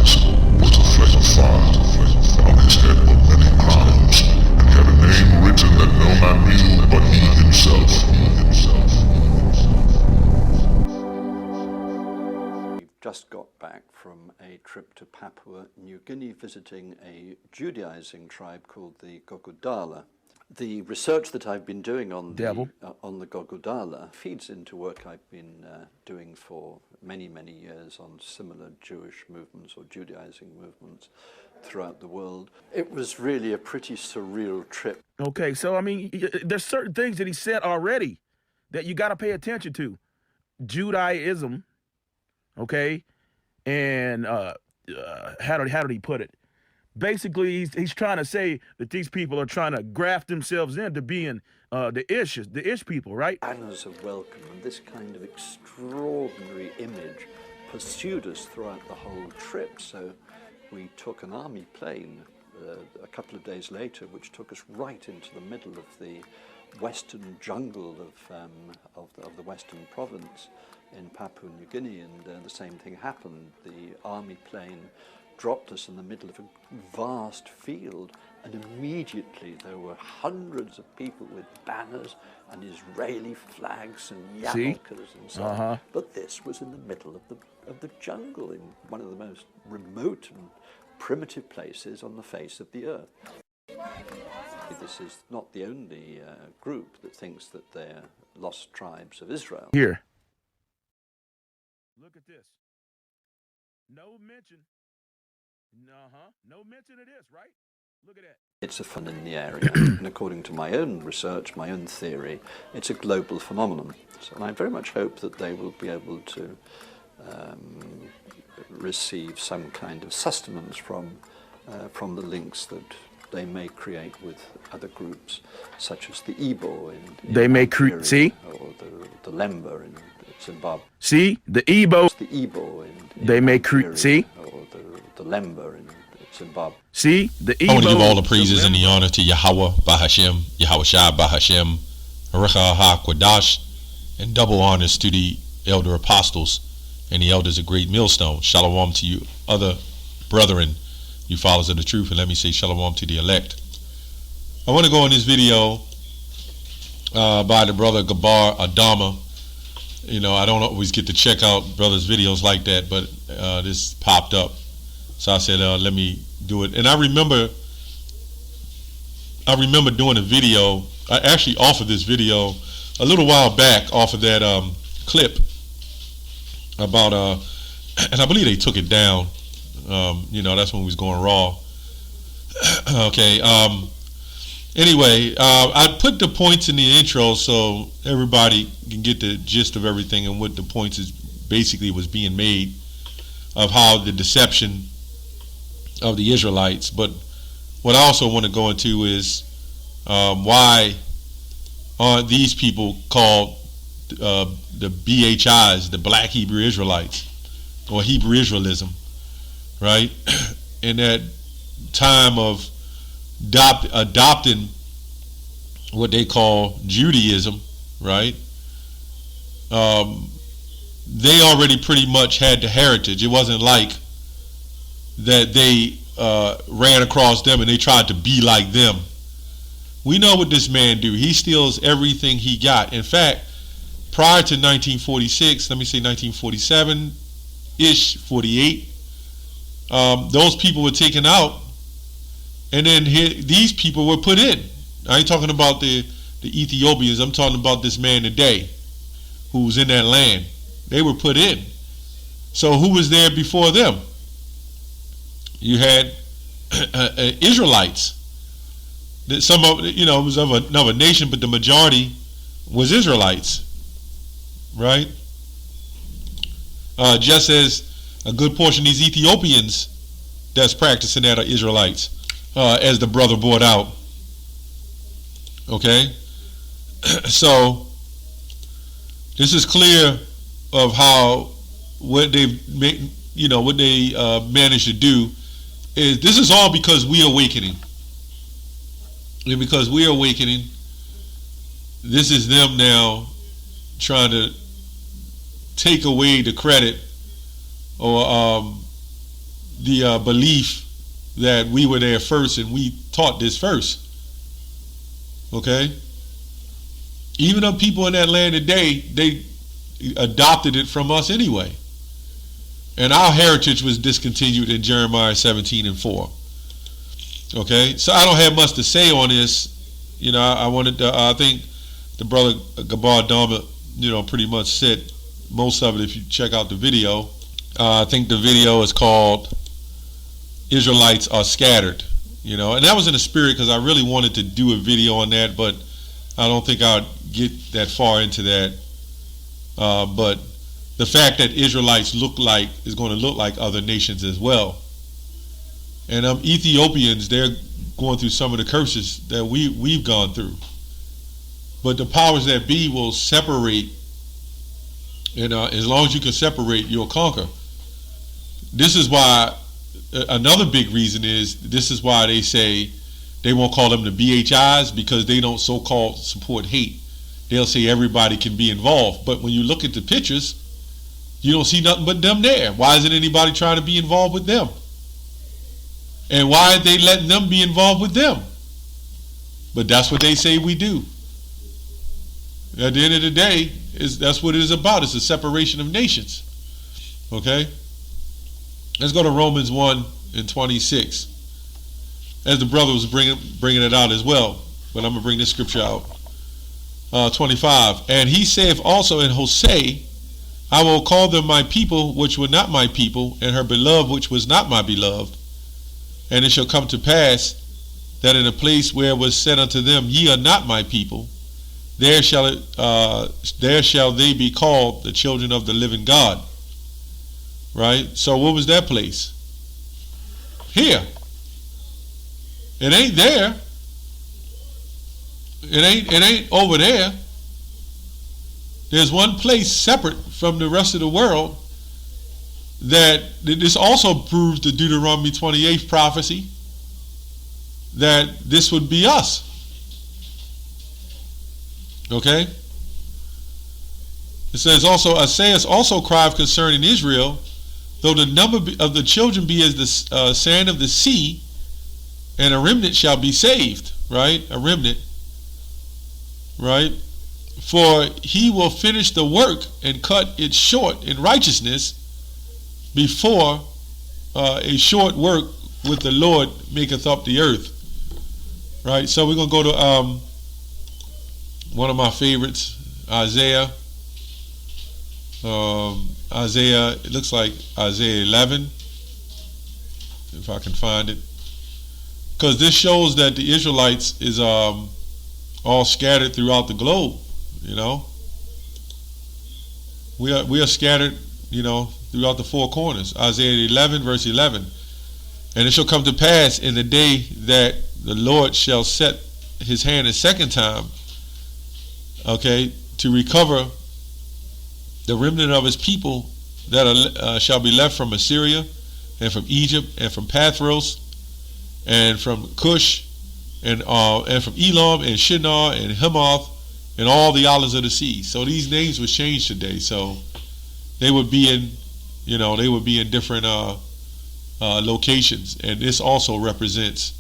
eyes was a flame of fire. On his head were many crowns, and he had a name written that no man knew but he himself. We've just got back from a trip to Papua New Guinea visiting a Judaizing tribe called the Gogodala. The research that I've been doing on the Gogodala feeds into work I've been doing for many, many years on similar Jewish movements or Judaizing movements throughout the world. It was really a pretty surreal trip. Okay, so I mean, there's certain things that he said already that you got to pay attention to. Judaism, okay, and how did he put it? Basically, he's trying to say that these people are trying to graft themselves into being the Ish people, right? Banners of welcome, and this kind of extraordinary image pursued us throughout the whole trip. So we took an army plane a couple of days later, which took us right into the middle of the western jungle of the western province in Papua New Guinea, and the same thing happened. The army plane dropped us in the middle of a vast field, and immediately there were hundreds of people with banners and Israeli flags and yarmulkes and so on. But this was in the middle of the jungle, in one of the most remote and primitive places on the face of the earth. This is not the only group that thinks that they're lost tribes of Israel. Here. Look at this. No mention. No mention of this, right? Look at that. It's a fun in the area, and according to my own research, my own theory, it's a global phenomenon. So I very much hope that they will be able to receive some kind of sustenance from the links that they may create with other groups, such as the Igbo in they may create, or the Lemba in Zimbabwe. See, the Igbo. The Igbo in they may create, or the Lemba in Zimbabwe. See, the Igbo. I want to give all the praises and the honor to Yahweh, Bahashem, Yahweh Shai, Bahashem, Arecha HaKwadash, and double honors to the elder apostles and the elders of Great Millstone. Shalom to you other brethren, you followers of the truth, and let me say shalom to the elect. I want to go in this video by the brother Gabar Adama. You know, I don't always get to check out brothers' videos like that, but this popped up. So I said, let me do it. And I remember doing a video, I actually offered this video a little while back off of that clip about, and I believe they took it down. You know, that's when we was going raw. Okay. Anyway, I put the points in the intro so everybody can get the gist of everything and what the points is basically was being made of how the deception of the Israelites. But what I also want to go into is why are these people called the BHIs, the Black Hebrew Israelites, or Hebrew Israelism, right? In that time of adopting what they call Judaism, right? They already pretty much had the heritage. It wasn't like that they ran across them and they tried to be like them. We know what this man do. He steals everything he got. In fact, prior to 1946, let me say 1947-ish, 48, those people were taken out, and then these people were put in. I ain't talking about the Ethiopians. I'm talking about this man today who was in that land. They were put in. So who was there before them? You had Israelites. Some of, you know, it was of another nation, but the majority was Israelites, right? Just as a good portion of these Ethiopians that's practicing that are Israelites, as the brother brought out. Okay, so this is clear of how what they managed to do is this is all because we are awakening. And because we are awakening, this is them now trying to take away the credit or the belief that we were there first and we taught this first. Okay? Even though people in that land today, they adopted it from us anyway. And our heritage was discontinued in Jeremiah 17:4. Okay? So I don't have much to say on this. You know, I think the brother Gabar Dharma, pretty much said most of it if you check out the video. I think the video is called Israelites Are Scattered, and that was in the spirit because I really wanted to do a video on that, but I don't think I'd get that far into that. But the fact that Israelites is going to look like other nations as well. And Ethiopians, they're going through some of the curses that we've gone through. But the powers that be will separate, and as long as you can separate, you'll conquer. This is why, another big reason is, this is why they say they won't call them the BHIs, because they don't so-called support hate. They'll say everybody can be involved. But when you look at the pictures, you don't see nothing but them there. Why isn't anybody trying to be involved with them? And why are they letting them be involved with them? But that's what they say we do. At the end of the day, that's what it is about. It's a separation of nations. Okay? Let's go to Romans 1:26. As the brother was bringing it out as well. But I'm going to bring this scripture out. 25. And he saith also in Hosea, I will call them my people, which were not my people, and her beloved, which was not my beloved. And it shall come to pass that in a place where it was said unto them, ye are not my people, there shall they be called the children of the living God. Right? So what was that place? Here. It ain't there. It ain't over there. There's one place separate from the rest of the world that this also proves the Deuteronomy 28th prophecy that this would be us. Okay? It says also, Isaiah also cried concerning Israel, though the number of the children be as the sand of the sea, and a remnant shall be saved. Right? A remnant. Right? For he will finish the work and cut it short in righteousness before a short work with the Lord maketh up the earth. Right? So we're going to go to one of my favorites, Isaiah. Isaiah, it looks like Isaiah 11, if I can find it. Because this shows that the Israelites is all scattered throughout the globe. We are scattered, throughout the four corners. Isaiah 11, verse 11. And it shall come to pass in the day that the Lord shall set his hand a second time, okay, to recover the remnant of his people that shall be left from Assyria and from Egypt and from Pathros and from Cush and from Elam and Shinar and Hamath and all the islands of the sea. So these names were changed today. So they would be in different locations. And this also represents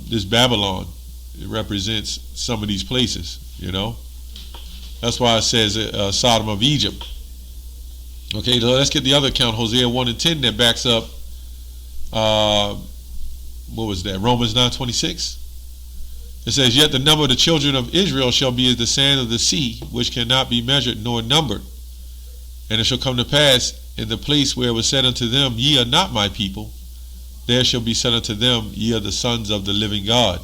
this Babylon. It represents some of these places. That's why it says Sodom of Egypt. Okay, so let's get the other account, Hosea 1:10, that backs up. What was that? Romans 9:26. It says, yet the number of the children of Israel shall be as the sand of the sea, which cannot be measured nor numbered. And it shall come to pass in the place where it was said unto them, ye are not my people, there shall be said unto them, ye are the sons of the living God.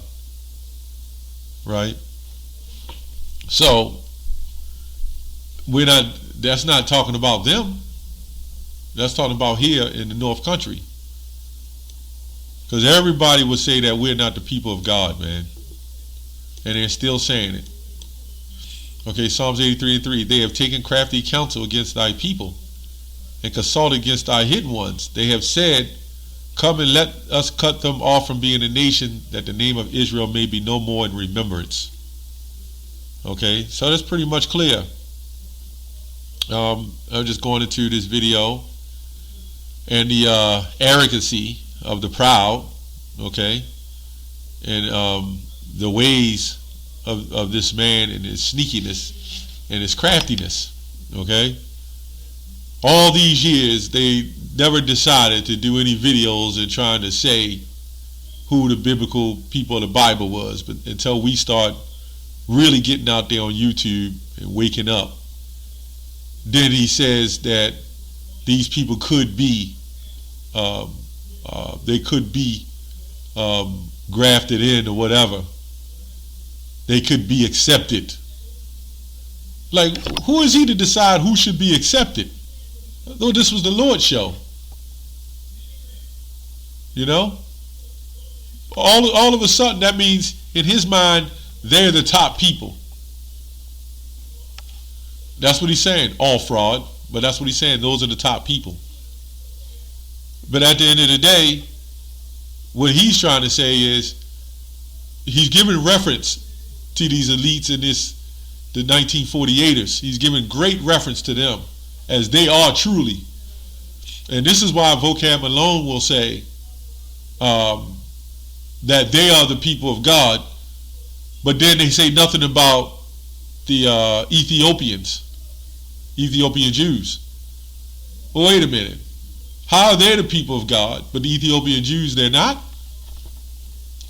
Right? So that's not talking about them. That's talking about here in the North Country. Because everybody would say that we're not the people of God, man. And they're still saying it. Okay, Psalms 83:3. They have taken crafty counsel against thy people and consulted against thy hidden ones. They have said, come and let us cut them off from being a nation, that the name of Israel may be no more in remembrance. Okay, so that's pretty much clear. I'm just going into this video. and the arrogancy of the proud, okay, and the ways of this man and his sneakiness and his craftiness, okay. All these years, they never decided to do any videos and trying to say who the biblical people of the Bible was, but until we start really getting out there on YouTube and waking up, then he says that these people could be, they could be grafted in or whatever. They could be accepted. Like, who is he to decide who should be accepted? Though this was the Lord's show. You know? All of a sudden, that means in his mind, they're the top people. That's what he's saying. All fraud, but that's what he's saying. Those are the top people. But at the end of the day, what he's trying to say is he's giving reference to these elites in the 1948ers. He's giving great reference to them as they are truly. And this is why Vocab Malone will say that they are the people of God, but then they say nothing about the Ethiopian Jews. Well, wait a minute. How are they the people of God, but the Ethiopian Jews, they're not?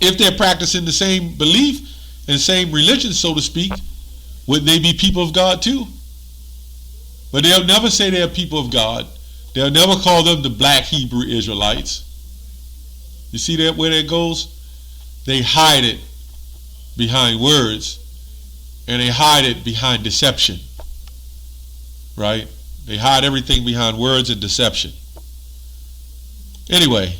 If they're practicing the same belief and same religion, so to speak, would they be people of God too? But they'll never say they're people of God. They'll never call them the black Hebrew Israelites. You see that where that goes? They hide it behind words, and they hide it behind deception. Right? They hide everything behind words and deception. Anyway,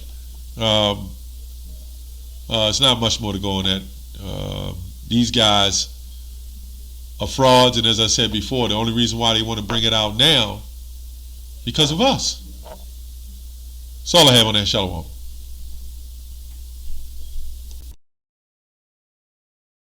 it's not much more to go on that. These guys are frauds, and as I said before, the only reason why they want to bring it out now, because of us. That's all I have on that. Shalom.